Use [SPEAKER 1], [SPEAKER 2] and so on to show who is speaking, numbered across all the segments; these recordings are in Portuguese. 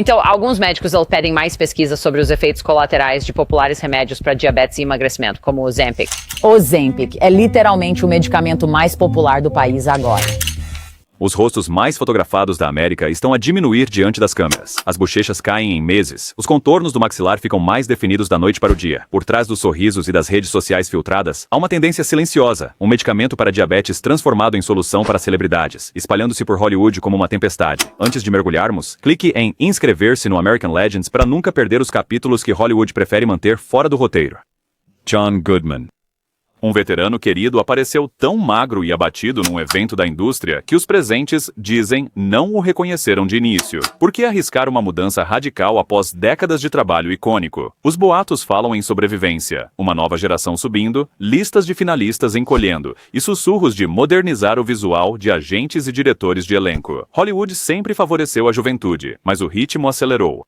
[SPEAKER 1] Então, alguns médicos pedem mais pesquisa sobre os efeitos colaterais de populares remédios para diabetes e emagrecimento, como o Ozempic.
[SPEAKER 2] Ozempic é literalmente o medicamento mais popular do país agora.
[SPEAKER 3] Os rostos mais fotografados da América estão a diminuir diante das câmeras. As bochechas caem em meses. Os contornos do maxilar ficam mais definidos da noite para o dia. Por trás dos sorrisos e das redes sociais filtradas, há uma tendência silenciosa. Um medicamento para diabetes transformado em solução para celebridades, espalhando-se por Hollywood como uma tempestade. Antes de mergulharmos, clique em inscrever-se no American Legends para nunca perder os capítulos que Hollywood prefere manter fora do roteiro. John Goodman. Um veterano querido apareceu tão magro e abatido num evento da indústria que os presentes, dizem, não o reconheceram de início. Por que arriscar uma mudança radical após décadas de trabalho icônico? Os boatos falam em sobrevivência, uma nova geração subindo, listas de finalistas encolhendo e sussurros de modernizar o visual de agentes e diretores de elenco. Hollywood sempre favoreceu a juventude, mas o ritmo acelerou.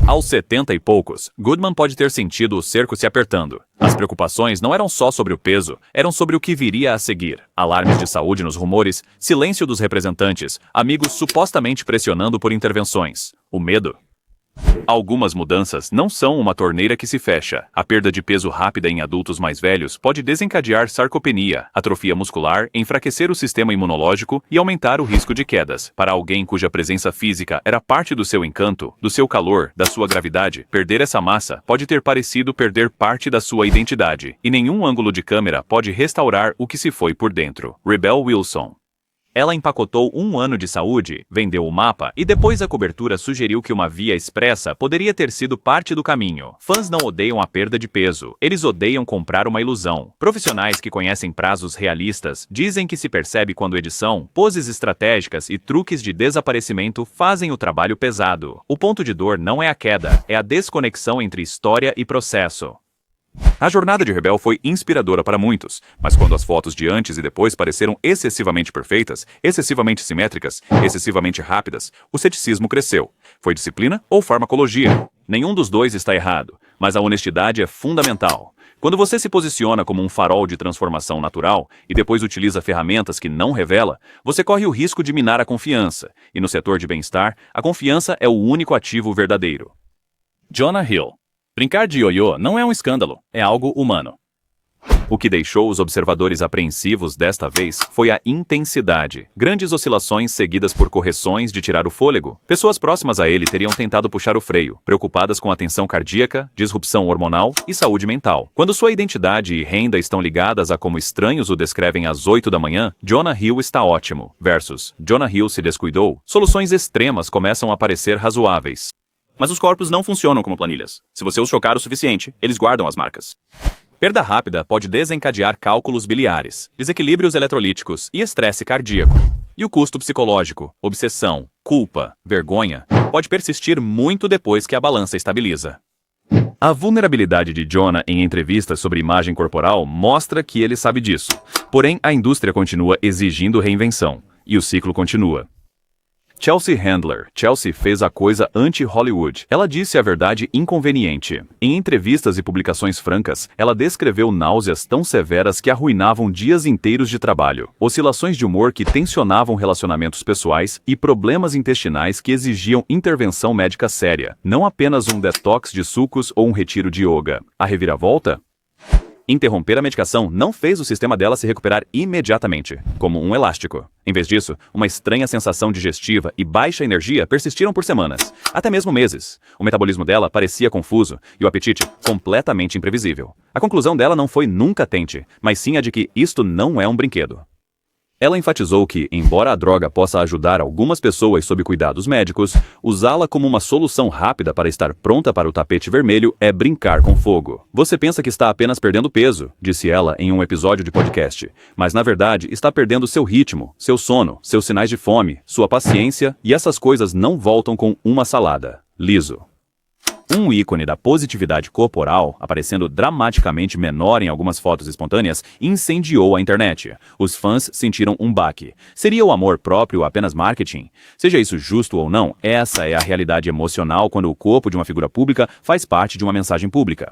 [SPEAKER 3] Aos 70 e poucos, Goodman pode ter sentido o cerco se apertando. As preocupações não eram só sobre o peso, eram sobre o que viria a seguir. Alarmes de saúde nos rumores, silêncio dos representantes, amigos supostamente pressionando por intervenções. O medo. Algumas mudanças não são uma torneira que se fecha. A perda de peso rápida em adultos mais velhos pode desencadear sarcopenia, atrofia muscular, enfraquecer o sistema imunológico e aumentar o risco de quedas. Para alguém cuja presença física era parte do seu encanto, do seu calor, da sua gravidade, perder essa massa pode ter parecido perder parte da sua identidade. E nenhum ângulo de câmera pode restaurar o que se foi por dentro. Rebel Wilson. Ela empacotou 1 ano de saúde, vendeu o mapa e depois a cobertura sugeriu que uma via expressa poderia ter sido parte do caminho. Fãs não odeiam a perda de peso, eles odeiam comprar uma ilusão. Profissionais que conhecem prazos realistas dizem que se percebe quando edição, poses estratégicas e truques de desaparecimento fazem o trabalho pesado. O ponto de dor não é a queda, é a desconexão entre história e processo. A jornada de Rebel foi inspiradora para muitos, mas quando as fotos de antes e depois pareceram excessivamente perfeitas, excessivamente simétricas, excessivamente rápidas, o ceticismo cresceu. Foi disciplina ou farmacologia? Nenhum dos dois está errado, mas a honestidade é fundamental. Quando você se posiciona como um farol de transformação natural e depois utiliza ferramentas que não revela, você corre o risco de minar a confiança, e no setor de bem-estar, a confiança é o único ativo verdadeiro. Jonah Hill. Brincar de ioiô não é um escândalo, é algo humano. O que deixou os observadores apreensivos desta vez foi a intensidade. Grandes oscilações seguidas por correções de tirar o fôlego. Pessoas próximas a ele teriam tentado puxar o freio, preocupadas com a tensão cardíaca, disrupção hormonal e saúde mental. Quando sua identidade e renda estão ligadas a como estranhos o descrevem às 8 da manhã, Jonah Hill está ótimo. Versus Jonah Hill se descuidou, soluções extremas começam a parecer razoáveis. Mas os corpos não funcionam como planilhas. Se você os chocar o suficiente, eles guardam as marcas. Perda rápida pode desencadear cálculos biliares, desequilíbrios eletrolíticos e estresse cardíaco. E o custo psicológico, obsessão, culpa, vergonha, pode persistir muito depois que a balança estabiliza. A vulnerabilidade de Jonah em entrevistas sobre imagem corporal mostra que ele sabe disso. Porém, a indústria continua exigindo reinvenção. E o ciclo continua. Chelsea Handler. Chelsea fez a coisa anti-Hollywood. Ela disse a verdade inconveniente. Em entrevistas e publicações francas, ela descreveu náuseas tão severas que arruinavam dias inteiros de trabalho, oscilações de humor que tensionavam relacionamentos pessoais e problemas intestinais que exigiam intervenção médica séria, não apenas um detox de sucos ou um retiro de yoga. A reviravolta? Interromper a medicação não fez o sistema dela se recuperar imediatamente, como um elástico. Em vez disso, uma estranha sensação digestiva e baixa energia persistiram por semanas, até mesmo meses. O metabolismo dela parecia confuso e o apetite completamente imprevisível. A conclusão dela não foi nunca tente, mas sim a de que isto não é um brinquedo. Ela enfatizou que, embora a droga possa ajudar algumas pessoas sob cuidados médicos, usá-la como uma solução rápida para estar pronta para o tapete vermelho é brincar com fogo. Você pensa que está apenas perdendo peso, disse ela em um episódio de podcast, mas na verdade está perdendo seu ritmo, seu sono, seus sinais de fome, sua paciência, e essas coisas não voltam com uma salada. Liso. Um ícone da positividade corporal, aparecendo dramaticamente menor em algumas fotos espontâneas, incendiou a internet. Os fãs sentiram um baque. Seria o amor próprio apenas marketing? Seja isso justo ou não, essa é a realidade emocional quando o corpo de uma figura pública faz parte de uma mensagem pública.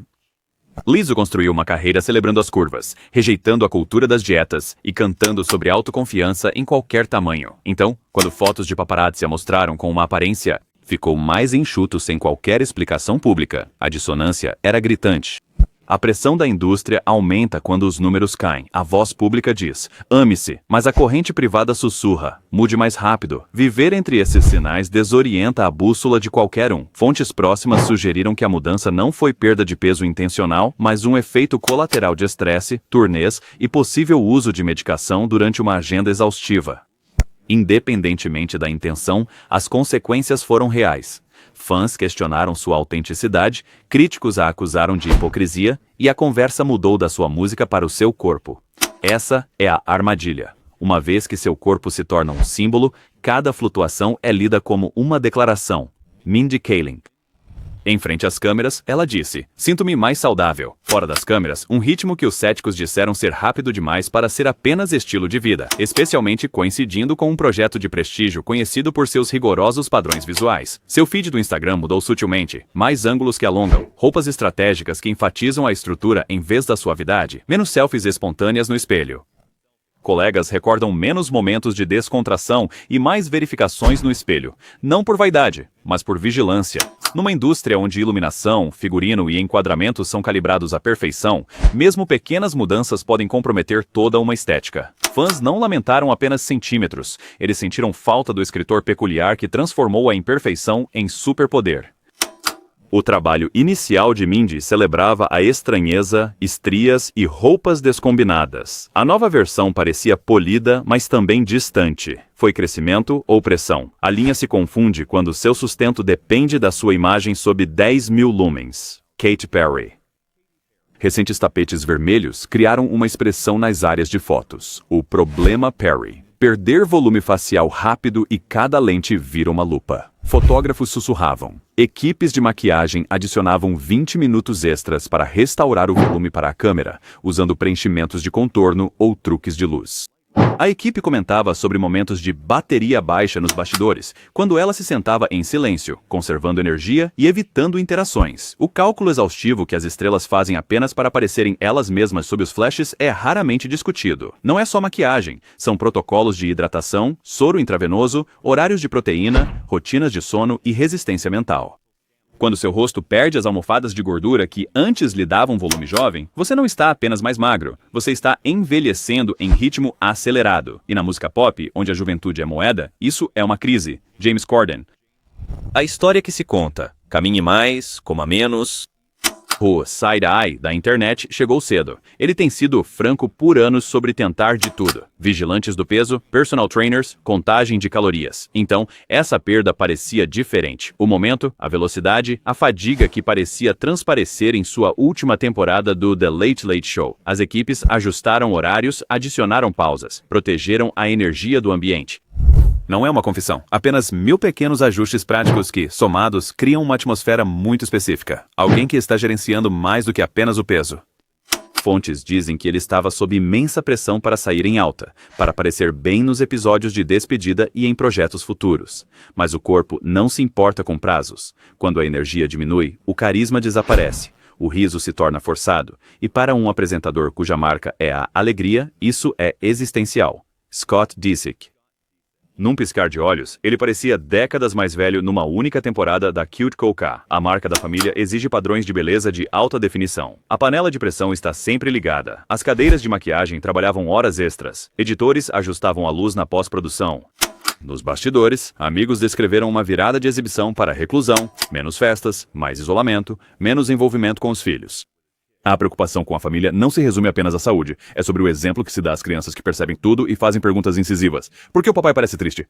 [SPEAKER 3] Lizzo construiu uma carreira celebrando as curvas, rejeitando a cultura das dietas e cantando sobre autoconfiança em qualquer tamanho. Então, quando fotos de paparazzi a mostraram com uma aparência ficou mais enxuto sem qualquer explicação pública. A dissonância era gritante. A pressão da indústria aumenta quando os números caem. A voz pública diz: ame-se, mas a corrente privada sussurra: mude mais rápido. Viver entre esses sinais desorienta a bússola de qualquer um. Fontes próximas sugeriram que a mudança não foi perda de peso intencional, mas um efeito colateral de estresse, turnês e possível uso de medicação durante uma agenda exaustiva. Independentemente da intenção, as consequências foram reais. Fãs questionaram sua autenticidade, críticos a acusaram de hipocrisia, e a conversa mudou da sua música para o seu corpo. Essa é a armadilha. Uma vez que seu corpo se torna um símbolo, cada flutuação é lida como uma declaração. Mindy Kaling. Em frente às câmeras, ela disse: sinto-me mais saudável. Fora das câmeras, um ritmo que os céticos disseram ser rápido demais para ser apenas estilo de vida, especialmente coincidindo com um projeto de prestígio conhecido por seus rigorosos padrões visuais. Seu feed do Instagram mudou sutilmente, mais ângulos que alongam, roupas estratégicas que enfatizam a estrutura em vez da suavidade, menos selfies espontâneas no espelho. Colegas recordam menos momentos de descontração e mais verificações no espelho, não por vaidade, mas por vigilância. Numa indústria onde iluminação, figurino e enquadramento são calibrados à perfeição, mesmo pequenas mudanças podem comprometer toda uma estética. Fãs não lamentaram apenas centímetros, eles sentiram falta do escritor peculiar que transformou a imperfeição em superpoder. O trabalho inicial de Mindy celebrava a estranheza, estrias e roupas descombinadas. A nova versão parecia polida, mas também distante. Foi crescimento ou pressão? A linha se confunde quando seu sustento depende da sua imagem sob 10.000 lumens. Katy Perry. Recentes tapetes vermelhos criaram uma expressão nas áreas de fotos. O problema Perry. Perder volume facial rápido e cada lente vira uma lupa. Fotógrafos sussurravam. Equipes de maquiagem adicionavam 20 minutos extras para restaurar o volume para a câmera, usando preenchimentos de contorno ou truques de luz. A equipe comentava sobre momentos de bateria baixa nos bastidores, quando ela se sentava em silêncio, conservando energia e evitando interações. O cálculo exaustivo que as estrelas fazem apenas para aparecerem elas mesmas sob os flashes é raramente discutido. Não é só maquiagem, são protocolos de hidratação, soro intravenoso, horários de proteína, rotinas de sono e resistência mental. Quando seu rosto perde as almofadas de gordura que antes lhe davam volume jovem, você não está apenas mais magro, você está envelhecendo em ritmo acelerado. E na música pop, onde a juventude é moeda, isso é uma crise. James Corden. A história que se conta. Caminhe mais, coma menos. O side-eye da internet chegou cedo. Ele tem sido franco por anos sobre tentar de tudo. Vigilantes do peso, personal trainers, contagem de calorias. Então, essa perda parecia diferente. O momento, a velocidade, a fadiga que parecia transparecer em sua última temporada do The Late Late Show. As equipes ajustaram horários, adicionaram pausas, protegeram a energia do ambiente. Não é uma confissão, apenas 1000 pequenos ajustes práticos que, somados, criam uma atmosfera muito específica. Alguém que está gerenciando mais do que apenas o peso. Fontes dizem que ele estava sob imensa pressão para sair em alta, para aparecer bem nos episódios de despedida e em projetos futuros. Mas o corpo não se importa com prazos. Quando a energia diminui, o carisma desaparece. O riso se torna forçado. E para um apresentador cuja marca é a alegria, isso é existencial. Scott Disick. Num piscar de olhos, ele parecia décadas mais velho numa única temporada da Cute Coca. A marca da família exige padrões de beleza de alta definição. A panela de pressão está sempre ligada. As cadeiras de maquiagem trabalhavam horas extras. Editores ajustavam a luz na pós-produção. Nos bastidores, amigos descreveram uma virada de exibição para reclusão, menos festas, mais isolamento, menos envolvimento com os filhos. A preocupação com a família não se resume apenas à saúde. É sobre o exemplo que se dá às crianças que percebem tudo e fazem perguntas incisivas. Por que o papai parece triste?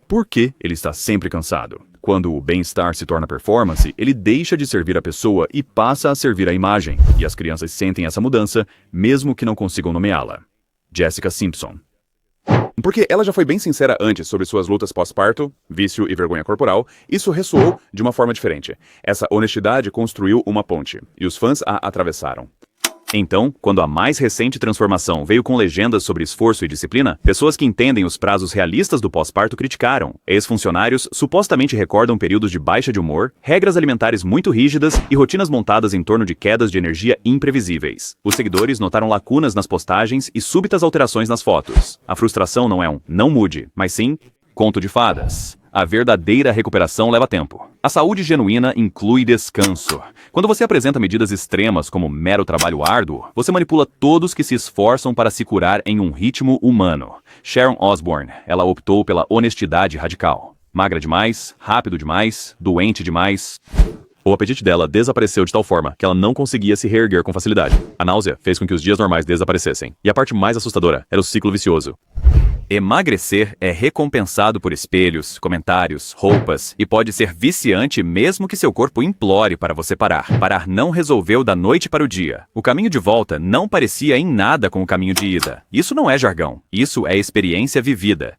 [SPEAKER 3] Por que ele está sempre cansado? Quando o bem-estar se torna performance, ele deixa de servir a pessoa e passa a servir a imagem. E as crianças sentem essa mudança, mesmo que não consigam nomeá-la. Jessica Simpson. Porque ela já foi bem sincera antes sobre suas lutas pós-parto, vício e vergonha corporal, isso ressoou de uma forma diferente. Essa honestidade construiu uma ponte, e os fãs a atravessaram. Então, quando a mais recente transformação veio com legendas sobre esforço e disciplina, pessoas que entendem os prazos realistas do pós-parto criticaram. Ex-funcionários supostamente recordam períodos de baixa de humor, regras alimentares muito rígidas e rotinas montadas em torno de quedas de energia imprevisíveis. Os seguidores notaram lacunas nas postagens e súbitas alterações nas fotos. A frustração não é um "não mude", mas sim Conto de fadas. A verdadeira recuperação leva tempo. A saúde genuína inclui descanso. Quando você apresenta medidas extremas como mero trabalho árduo, você manipula todos que se esforçam para se curar em um ritmo humano. Sharon Osbourne, ela optou pela honestidade radical. Magra demais, rápido demais, doente demais. O apetite dela desapareceu de tal forma que ela não conseguia se reerguer com facilidade. A náusea fez com que os dias normais desaparecessem. E a parte mais assustadora era o ciclo vicioso. Emagrecer é recompensado por espelhos, comentários, roupas e pode ser viciante mesmo que seu corpo implore para você parar. Parar não resolveu da noite para o dia. O caminho de volta não parecia em nada com o caminho de ida. Isso não é jargão, isso é experiência vivida.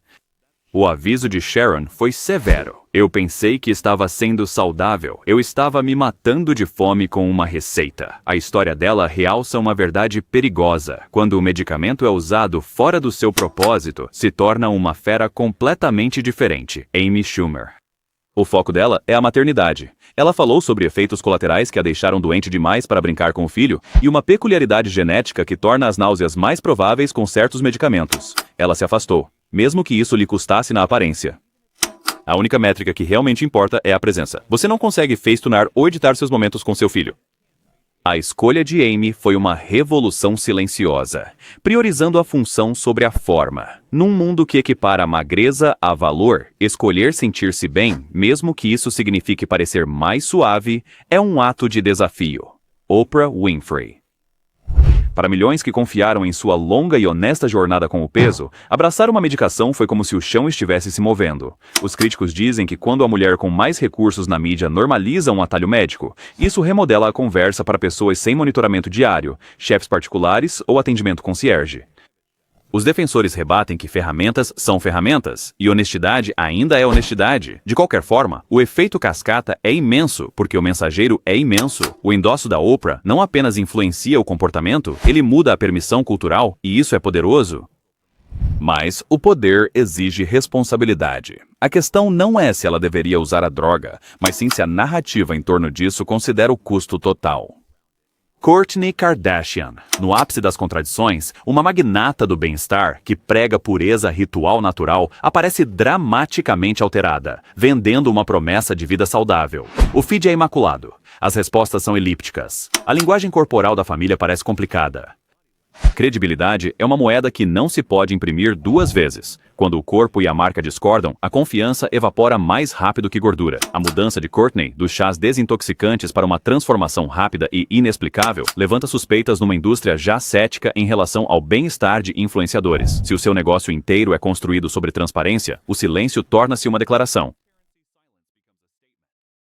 [SPEAKER 3] O aviso de Sharon foi severo. Eu pensei que estava sendo saudável. Eu estava me matando de fome com uma receita. A história dela realça uma verdade perigosa. Quando o medicamento é usado fora do seu propósito, se torna uma fera completamente diferente. Amy Schumer. O foco dela é a maternidade. Ela falou sobre efeitos colaterais que a deixaram doente demais para brincar com o filho e uma peculiaridade genética que torna as náuseas mais prováveis com certos medicamentos. Ela se afastou, mesmo que isso lhe custasse na aparência. A única métrica que realmente importa é a presença. Você não consegue FaceTunar ou editar seus momentos com seu filho. A escolha de Amy foi uma revolução silenciosa, priorizando a função sobre a forma. Num mundo que equipara a magreza a valor, escolher sentir-se bem, mesmo que isso signifique parecer mais suave, é um ato de desafio. Oprah Winfrey. Para milhões que confiaram em sua longa e honesta jornada com o peso, abraçar uma medicação foi como se o chão estivesse se movendo. Os críticos dizem que quando a mulher com mais recursos na mídia normaliza um atalho médico, isso remodela a conversa para pessoas sem monitoramento diário, chefes particulares ou atendimento concierge. Os defensores rebatem que ferramentas são ferramentas, e honestidade ainda é honestidade. De qualquer forma, o efeito cascata é imenso, porque o mensageiro é imenso. O endosso da Oprah não apenas influencia o comportamento, ele muda a permissão cultural, e isso é poderoso. Mas o poder exige responsabilidade. A questão não é se ela deveria usar a droga, mas sim se a narrativa em torno disso considera o custo total. Kourtney Kardashian, no ápice das contradições, uma magnata do bem-estar que prega pureza ritual natural, aparece dramaticamente alterada, vendendo uma promessa de vida saudável. O feed é imaculado. As respostas são elípticas. A linguagem corporal da família parece complicada. Credibilidade é uma moeda que não se pode imprimir duas vezes. Quando o corpo e a marca discordam, a confiança evapora mais rápido que gordura. A mudança de Kourtney dos chás desintoxicantes para uma transformação rápida e inexplicável levanta suspeitas numa indústria já cética em relação ao bem-estar de influenciadores. Se o seu negócio inteiro é construído sobre transparência, o silêncio torna-se uma declaração.